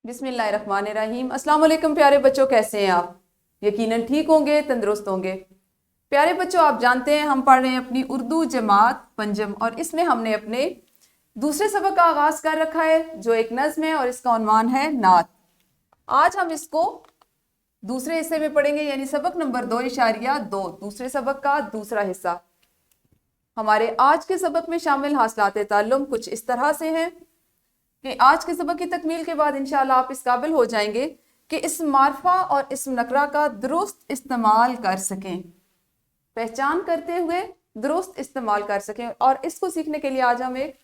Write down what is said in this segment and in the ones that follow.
बिस्मिल्लाहिर्रहमानिर्रहीम। अस्सलाम वालेकुम प्यारे बच्चों, कैसे हैं आप? यकीनन ठीक होंगे, तंदुरुस्त होंगे। प्यारे बच्चों, आप जानते हैं हम पढ़ रहे हैं अपनी उर्दू जमात पंजम, और इसमें हमने अपने दूसरे सबक का आगाज कर रखा है जो एक नज्म है और इसका उन्वान है नात। आज हम इसको दूसरे हिस्से में पढ़ेंगे, यानी सबक नंबर 2.2, दूसरे सबक का दूसरा हिस्सा। हमारे आज के सबक में शामिल हासिलात ताल्लुम कुछ इस तरह से हैं कि आज के सबक की तकमील के बाद इंशाअल्लाह आप इस काबिल हो जाएंगे कि इस्म मारफा और इस्म नकरा का दुरुस्त इस्तेमाल कर सकें, पहचान करते हुए दुरुस्त इस्तेमाल कर सकें। और इसको सीखने के लिए आज हम एक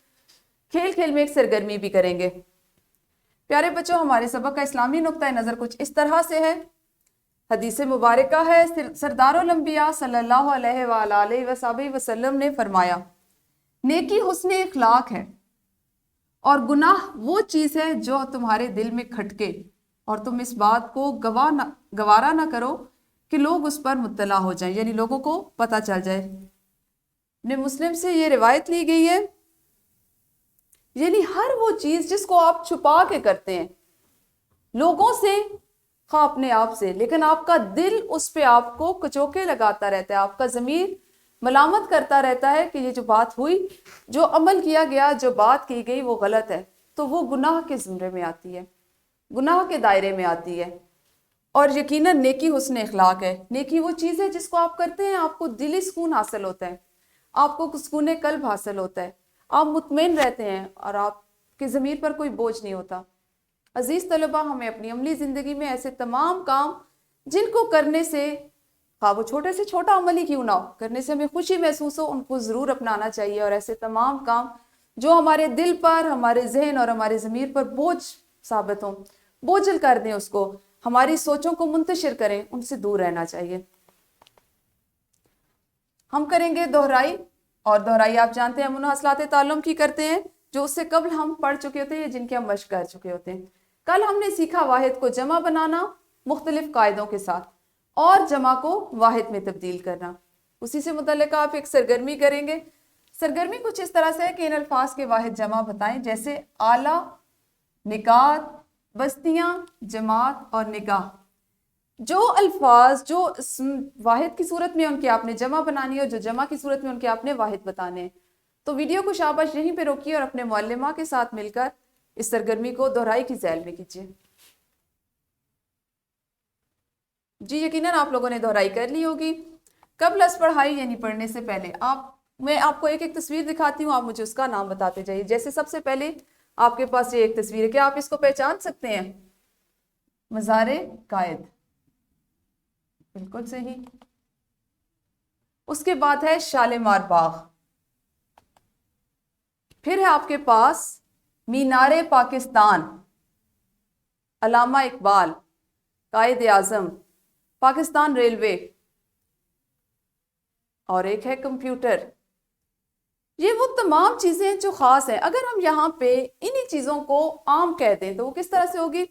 खेल में एक सरगर्मी भी करेंगे। प्यारे बच्चों, हमारे सबक का इस्लामी नुक्ता नज़र कुछ इस तरह से है। हदीस मुबारका है, सरदारुल अंबिया सल्लल्लाहु अलैहि वसल्लम ने फरमाया, नेकी हुस्न इखलाक है और गुनाह वो चीज़ है जो तुम्हारे दिल में खटके और तुम इस बात को गवारा ना करो कि लोग उस पर मुत्तला हो जाएं, यानी लोगों को पता चल जाए। ने मुस्लिम से ये रिवायत ली गई है, यानी हर वो चीज़ जिसको आप छुपा के करते हैं लोगों से, खा अपने आप से, लेकिन आपका दिल उस पे आपको कचोके लगाता रहता है, आपका ज़मीर मलामत करता रहता है कि ये जो बात हुई, जो अमल किया गया, जो बात की गई वो गलत है, तो वो गुनाह के ज़ुमरे में आती है, गुनाह के दायरे में आती है। और यकीनन नेकी हुस्न इखलाक है। नेकी वो चीज़ है जिसको आप करते हैं, आपको दिली सुकून हासिल होता है, आपको सुकून कल्ब हासिल होता है, आप मुतमईन रहते हैं और आपके ज़मीर पर कोई बोझ नहीं होता। अजीज़ तलबा, हमें अपनी अमली ज़िंदगी में ऐसे तमाम काम जिनको करने से, हाँ वो छोटे से छोटा अमल ही क्यों ना हो, करने से हमें खुशी महसूस हो, उनको ज़रूर अपनाना चाहिए। और ऐसे तमाम काम जो हमारे दिल पर, हमारे जहन और हमारे ज़मीर पर बोझ साबित हों, बोझल कर दें, उसको हमारी सोचों को मुंतशिर करें, उनसे दूर रहना चाहिए। हम करेंगे दोहराई, और दोहराई आप जानते हैं मुनहसलात ताल्लुम की करते हैं, जो उससे कबल हम पढ़ चुके होते हैं, जिनके हम मश्क कर चुके होते हैं। कल हमने सीखा वाहिद को जमा बनाना मुख्तलिफ कायदों के साथ और जमा को वाहिद में तब्दील करना। उसी से मुतल्लिक आप एक सरगर्मी करेंगे। सरगर्मी कुछ इस तरह से है कि इन अल्फाज के वाहिद जमा बताएं, जैसे आला, निकात, बस्तियां, जमात और निगाह। जो अल्फाज जो वाहिद की सूरत में उनके आपने जमा बनानी है और जो जमा की सूरत में उनके आपने वाहिद बताने हैं। तो वीडियो को शाबाश यहीं पे रोकिए और अपने मुअल्लिमा के साथ मिलकर इस सरगर्मी को दोहराई की ज़ैल में कीजिए। जी यकीनन आप लोगों ने दोहराई कर ली होगी। कबल अस पढ़ाई, यानी पढ़ने से पहले मैं आपको एक एक तस्वीर दिखाती हूँ, आप मुझे उसका नाम बताते जाइए। जैसे सबसे पहले आपके पास ये एक तस्वीर है, क्या आप इसको पहचान सकते हैं? मज़ारे कायद, बिल्कुल सही। उसके बाद है शालीमार बाग। फिर है आपके पास मीनारे पाकिस्तान, अल्लामा इकबाल, कायद आज़म, पाकिस्तान रेलवे, और एक है कंप्यूटर। ये वो तमाम चीज़ें जो ख़ास हैं। अगर हम यहाँ पे इन्हीं चीज़ों को आम कह दें तो वो किस तरह से होगी?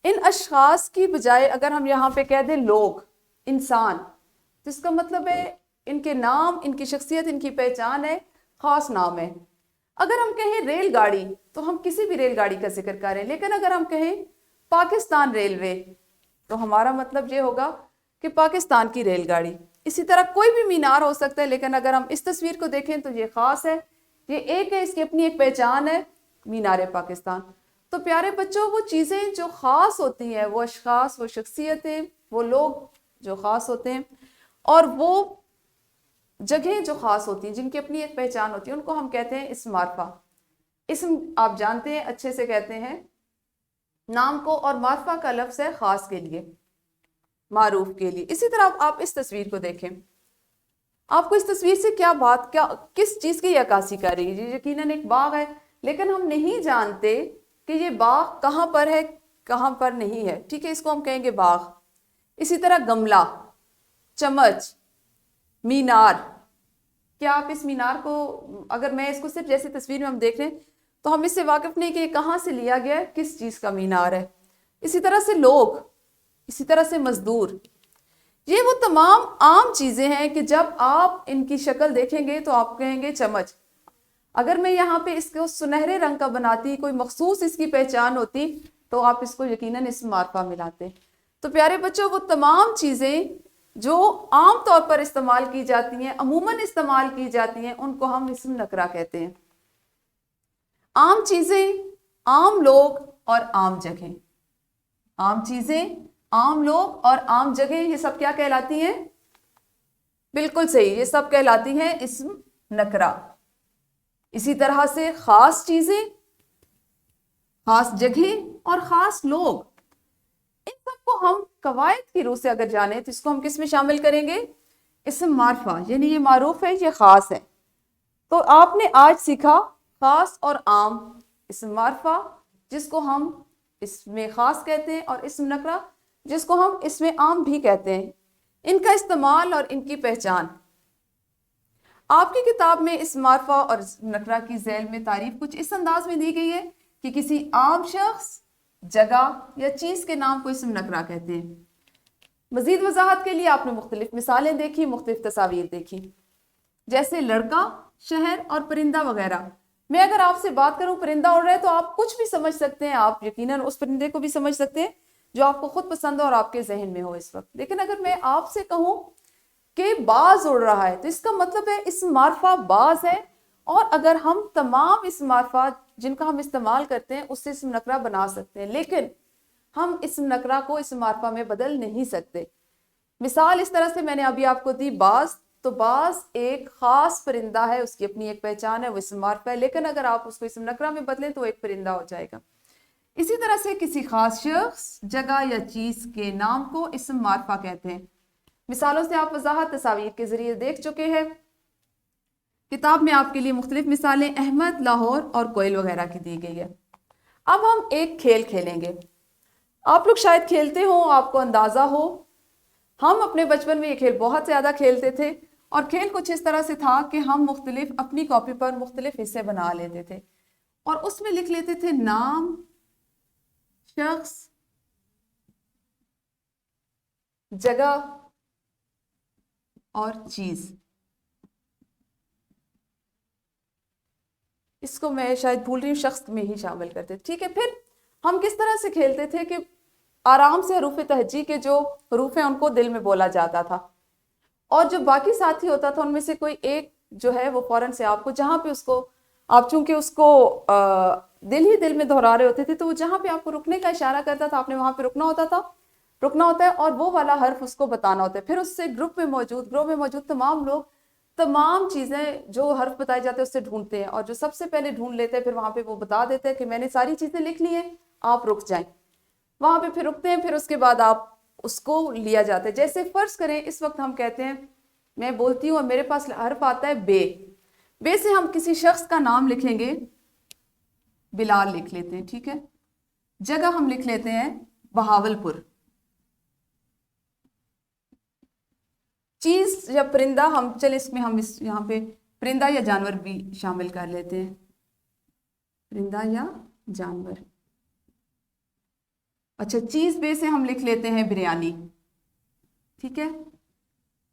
इन अशखास की बजाय अगर हम यहाँ पे कह दें लोग, इंसान, तो इसका मतलब है इनके नाम, इनकी शख्सियत, इनकी पहचान है, ख़ास नाम है। अगर हम कहें रेलगाड़ी तो हम किसी भी रेलगाड़ी का जिक्र करें, लेकिन अगर हम कहें पाकिस्तान रेलवे तो हमारा मतलब ये होगा कि पाकिस्तान की रेलगाड़ी। इसी तरह कोई भी मीनार हो सकता है, लेकिन अगर हम इस तस्वीर को देखें तो ये ख़ास है, ये एक है, इसकी अपनी एक पहचान है, मीनार पाकिस्तान। तो प्यारे बच्चों, वो चीज़ें जो ख़ास होती हैं, वो अशख़ास, वो शख्सियतें, वो लोग जो ख़ास होते हैं और वो जगहें जो ख़ास होती हैं, जिनकी अपनी एक पहचान होती है, उनको हम कहते हैं इस्म मारफा। इस्म आप जानते हैं, अच्छे से कहते हैं नाम को, और मारफा का लफ्ज़ है ख़ास के लिए, मारूफ के लिए। इसी तरह आप इस तस्वीर को देखें, आपको इस तस्वीर से किस चीज़ की अक्कासी कर रही है? यकीनन एक बाग है, लेकिन हम नहीं जानते कि ये बाग कहाँ पर है, कहाँ पर नहीं है। ठीक है, इसको हम कहेंगे बाग। इसी तरह गमला, चम्मच, मीनार। क्या आप इस मीनार को, अगर मैं इसको सिर्फ जैसे तस्वीर में हम देख रहे हैं तो हम इससे वाकिफ नहीं कि ये कहाँ से लिया गया है, किस चीज़ का मीनार है। इसी तरह से लोग, इसी तरह से मजदूर। ये वो तमाम आम चीज़ें हैं कि जब आप इनकी शक्ल देखेंगे तो आप कहेंगे चम्मच। अगर मैं यहाँ पे इसको सुनहरे रंग का बनाती, कोई मखसूस इसकी पहचान होती, تو آپ اس کو یقیناً اسم معرفہ ملاتے ہیں۔ تو پیارے بچوں، وہ تمام چیزیں جو عام طور پر استعمال کی جاتی ہیں، عموماً استعمال کی جاتی ہیں، ان کو ہم اسم نکرہ کہتے ہیں۔ عام چیزیں، عام لوگ اور عام جگہیں، عام چیزیں، عام لوگ اور عام جگہیں، یہ سب کیا کہلاتی ہیں؟ بالکل صحیح، یہ سب کہلاتی ہیں اسم نکرہ۔ اسی طرح سے خاص چیزیں، خاص جگہیں اور خاص لوگ، ان سب کو ہم قواعد کی روح سے اگر جانیں تو اس کو ہم کس میں شامل کریں گے؟ اسم معرفہ، یعنی یہ معروف ہے، یہ خاص ہے۔ تو آپ نے آج سیکھا خاص اور عام اسم معرفہ، جس کو ہم اسم خاص کہتے ہیں، اور اسم نکرہ جس کو ہم اسم عام بھی کہتے ہیں، ان کا استعمال اور ان کی پہچان۔ آپ کی کتاب میں اسم معرفہ اور اسم نکرہ کی ذیل میں تعریف کچھ اس انداز میں دی گئی ہے کہ کسی عام شخص، جگہ یا چیز کے نام کو اسم نکرہ کہتے ہیں۔ مزید وضاحت کے لیے آپ نے مختلف مثالیں دیکھی، مختلف تصاویر دیکھی، جیسے لڑکا، شہر اور پرندہ وغیرہ۔ میں اگر آپ سے بات کروں پرندہ اڑ رہا ہے تو آپ کچھ بھی سمجھ سکتے ہیں، آپ یقیناً اس پرندے کو بھی سمجھ سکتے ہیں جو آپ کو خود پسند ہو اور آپ کے ذہن میں ہو اس وقت۔ لیکن اگر میں آپ سے کہوں کہ باز اڑ رہا ہے تو اس کا مطلب ہے اسم معرفہ باز ہے، اور اگر ہم تمام اسم معرفہ جن کا ہم استعمال کرتے ہیں اس سے اسم نکرہ بنا سکتے ہیں، لیکن ہم اسم نکرہ کو اسم معرفہ میں بدل نہیں سکتے۔ مثال اس طرح سے میں نے ابھی آپ کو دی، باز، تو باز ایک خاص پرندہ ہے، اس کی اپنی ایک پہچان ہے، وہ اسم معرفہ ہے، لیکن اگر آپ اس کو اسم نکرہ میں بدلیں تو وہ ایک پرندہ ہو جائے گا۔ اسی طرح سے کسی خاص شخص، جگہ یا چیز کے نام کو اسم معرفہ کہتے ہیں۔ مثالوں سے آپ وضاحت تصاویر کے ذریعے دیکھ چکے ہیں۔ کتاب میں آپ کے لیے مختلف مثالیں احمد، لاہور اور کوئل وغیرہ کی دی گئی ہے۔ اب ہم ایک کھیل کھیلیں گے، آپ لوگ شاید کھیلتے ہوں، آپ کو اندازہ ہو، ہم اپنے بچپن میں یہ کھیل بہت زیادہ کھیلتے تھے، اور کھیل کچھ اس طرح سے تھا کہ ہم مختلف اپنی کاپی پر مختلف حصے بنا لیتے تھے، اور اس میں لکھ لیتے تھے نام، شخص، جگہ اور چیز۔ اس کو میں شاید بھول رہی ہوں، شخص میں ہی شامل کرتے، ٹھیک ہے۔ پھر ہم کس طرح سے کھیلتے تھے کہ آرام سے حروف تہجی کے جو حروف ہیں ان کو دل میں بولا جاتا تھا، اور جو باقی ساتھی ہوتا تھا ان میں سے کوئی ایک جو ہے وہ فوراً سے آپ کو جہاں پہ اس کو آپ چونکہ اس کو دل ہی دل میں دہرا رہے ہوتے تھے، تو وہ جہاں پہ آپ کو رکنے کا اشارہ کرتا تھا آپ نے وہاں پہ رکنا ہوتا ہے، اور وہ والا حرف اس کو بتانا ہوتا ہے۔ پھر اس سے گروہ میں موجود تمام لوگ تمام چیزیں جو حرف بتائے جاتے ہیں اس سے ڈھونڈتے ہیں، اور جو سب سے پہلے ڈھونڈ لیتے ہیں پھر وہاں پہ وہ بتا دیتے ہیں کہ میں نے ساری چیزیں لکھ لی ہیں، آپ رک جائیں۔ وہاں پہ پھر رکتے ہیں، پھر اس کے بعد آپ اس کو لیا جاتا ہے۔ جیسے فرض کریں اس وقت ہم کہتے ہیں، میں بولتی ہوں اور میرے پاس حرف آتا ہے بے سے ہم کسی شخص کا نام لکھیں گے، بلال لکھ لیتے ہیں، ٹھیک ہے۔ جگہ ہم لکھ لیتے ہیں بہاولپور۔ چیز یا پرندہ ہم اس میں ہم یہاں پہ پرندہ یا جانور بھی شامل کر لیتے ہیں، پرندہ یا جانور۔ اچھا، چیز بے سے ہم لکھ لیتے ہیں بریانی، ٹھیک ہے،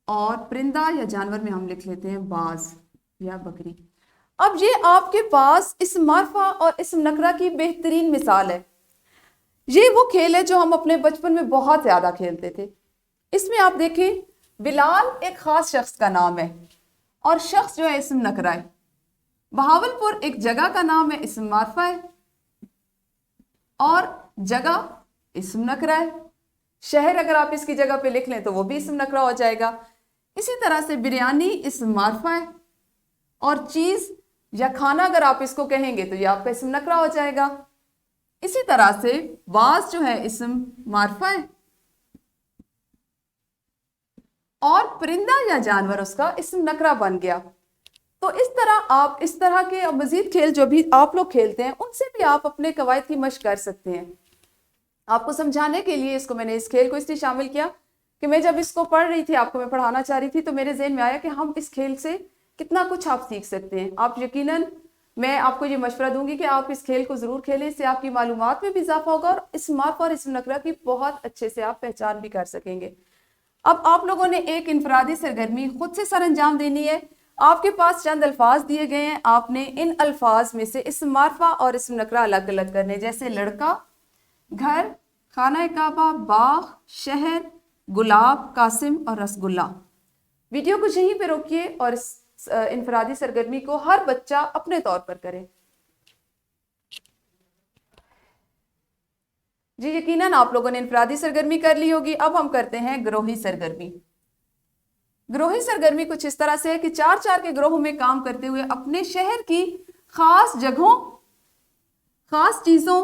اور پرندہ یا جانور میں ہم لکھ لیتے ہیں باز یا بکری۔ اب یہ آپ کے پاس اسم معرفہ اور اسم نکرہ کی بہترین مثال ہے۔ یہ وہ کھیل ہے جو ہم اپنے بچپن میں بہت زیادہ کھیلتے تھے۔ اس میں آپ دیکھیں، بلال ایک خاص شخص کا نام ہے، اور شخص جو ہے اسم نکرہ ہے۔ بہاولپور ایک جگہ کا نام ہے، اسم معرفہ ہے، اور جگہ اسم نکرہ ہے۔ شہر اگر آپ اس کی جگہ پہ لکھ لیں تو وہ بھی اسم نکرہ ہو جائے گا۔ اسی طرح سے بریانی اسم معرفہ ہے، اور چیز یا کھانا اگر آپ اس کو کہیں گے تو یہ آپ کا اسم نکرہ ہو جائے گا۔ اسی طرح سے باز جو ہے اسم معرفہ ہے، اور پرندہ یا جانور اس کا اسم نکرہ بن گیا۔ تو اس طرح آپ اس طرح کے مزید کھیل جو بھی آپ لوگ کھیلتے ہیں ان سے بھی آپ اپنے قواعد کی مشق کر سکتے ہیں۔ آپ کو سمجھانے کے لیے میں نے اس کھیل کو اس لیے شامل کیا کہ میں جب اس کو پڑھ رہی تھی، آپ کو میں پڑھانا چاہ رہی تھی، تو میرے ذہن میں آیا کہ ہم اس کھیل سے کتنا کچھ آپ سیکھ سکتے ہیں۔ آپ یقیناً، میں آپ کو یہ مشورہ دوں گی کہ آپ اس کھیل کو ضرور کھیلیں، اس سے آپ کی معلومات میں بھی اضافہ ہوگا، اور اسم معرفہ اور اسم نکرہ کی بہت اچھے سے آپ پہچان بھی کر سکیں گے۔ اب آپ لوگوں نے ایک انفرادی سرگرمی خود سے سر انجام دینی ہے۔ آپ کے پاس چند الفاظ دیے گئے ہیں، آپ نے ان الفاظ میں سے اسم معرفہ اور اسم نکرہ الگ الگ کرنے، جیسے لڑکا घर, खाना काबा, बाग, शहर, गुलाब, कासिम और रसगुल्ला। वीडियो को यहीं पे रोकिए और इस इनफरादी सरगर्मी को हर बच्चा अपने तौर पर करे। जी यकीनन आप लोगों ने इनफरादी सरगर्मी कर ली होगी। अब हम करते हैं ग्रोही सरगर्मी। ग्रोही सरगर्मी कुछ इस तरह से है कि 4-4 के ग्रोह में काम करते हुए अपने शहर की खास जगहों, खास चीजों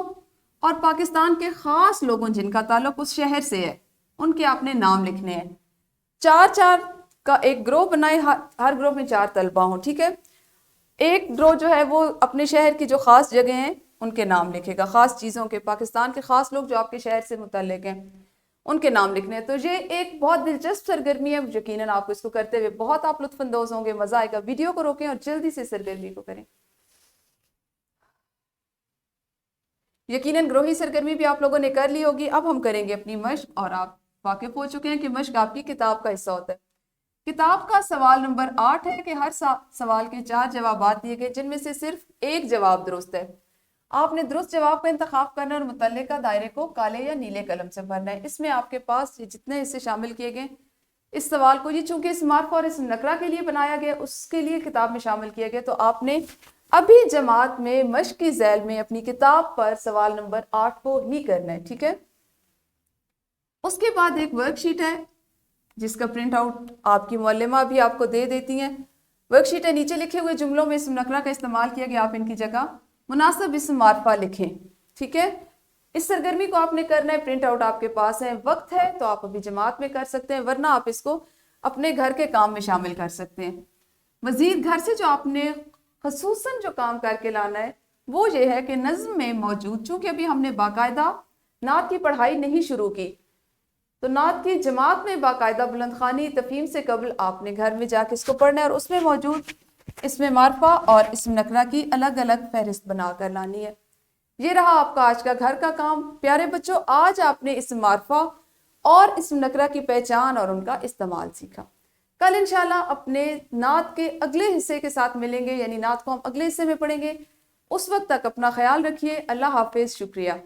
और पाकिस्तान के खास लोगों जिनका ताल्लुक उस शहर से है, उनके आपने नाम लिखने हैं। 4-4 का एक ग्रोह बनाए, हर ग्रोह में 4 तलबा हों, ठीक है। एक ग्रोह जो है वो अपने शहर की जो खास जगह हैं उनके नाम लिखेगा, खास चीज़ों के, पाकिस्तान के खास लोग जो आपके शहर से मुतल्लिक हैं उनके नाम लिखने हैं। तो ये एक बहुत दिलचस्प सरगर्मी है, यकीनन आपको इसको करते हुए बहुत आप लुत्फानंदोज होंगे, मजा आएगा। वीडियो को रोकें और जल्दी से सरगर्मी को करें। यकीनन ग्रोही सरगर्मी भी आप लोगों ने कर ली होगी। अब हम करेंगे अपनी मश्क, और आप वाकिफ हो चुके हैं कि मश्क आपकी किताब का हिस्सा होता है। किताब का सवाल नंबर 8 है कि हर सवाल के 4 जवाब दिए गए, जिनमें से सिर्फ एक जवाब दुरुस्त है। आपने दुरुस्त जवाब का इंतखाब करना और मुतल्लिका दायरे को काले या नीले कलम से भरना है। इसमें आपके पास ये जितने हिस्से शामिल किए गए, इस सवाल को ये चूंकि इस मार्फ और इस नकरा के लिए बनाया गया, उसके लिए किताब में शामिल किया गया, तो आपने अभी जमात में मश्क की ज़ैल में अपनी किताब पर सवाल नंबर 8 को ही करना है, ठीक है। उसके बाद एक वर्कशीट है जिसका प्रिंट आउट आपकी मुअल्लिमा भी आपको दे देती हैं। वर्कशीट है, नीचे लिखे हुए जुमलों में इस्म नकरा का इस्तेमाल किया गया, आप इनकी जगह मुनासिब इस्म मारफा लिखें, ठीक है। इस सरगर्मी को आपने करना है, प्रिंट आउट आपके पास है, वक्त है तो आप अभी जमात में कर सकते हैं, वरना आप इसको अपने घर के काम में शामिल कर सकते हैं। मजीद घर से जो आपने खसूसन जो काम करके लाना है वो ये है कि नज़्म में मौजूद, चूंकि अभी हमने बाकायदा नात की पढ़ाई नहीं शुरू की, तो नात की जमात में बाकायदा बुलंद खानी तफहीम से कबल आपने घर में जाके इसको पढ़ना है और उसमें मौजूद इसमें मारफा और इस्म नकरा की अलग अलग फहरिस्त बनाकर लानी है। ये रहा आपका आज का घर का काम। प्यारे बच्चों, आज आपने इस्म मारफा और इस्म नकरा की पहचान और उनका इस्तेमाल सीखा। कल इंशाल्लाह अपने नात के अगले हिस्से के साथ मिलेंगे, यानी नात को हम अगले हिस्से में पढ़ेंगे। उस वक्त तक अपना ख्याल रखिए। अल्लाह हाफिज, शुक्रिया।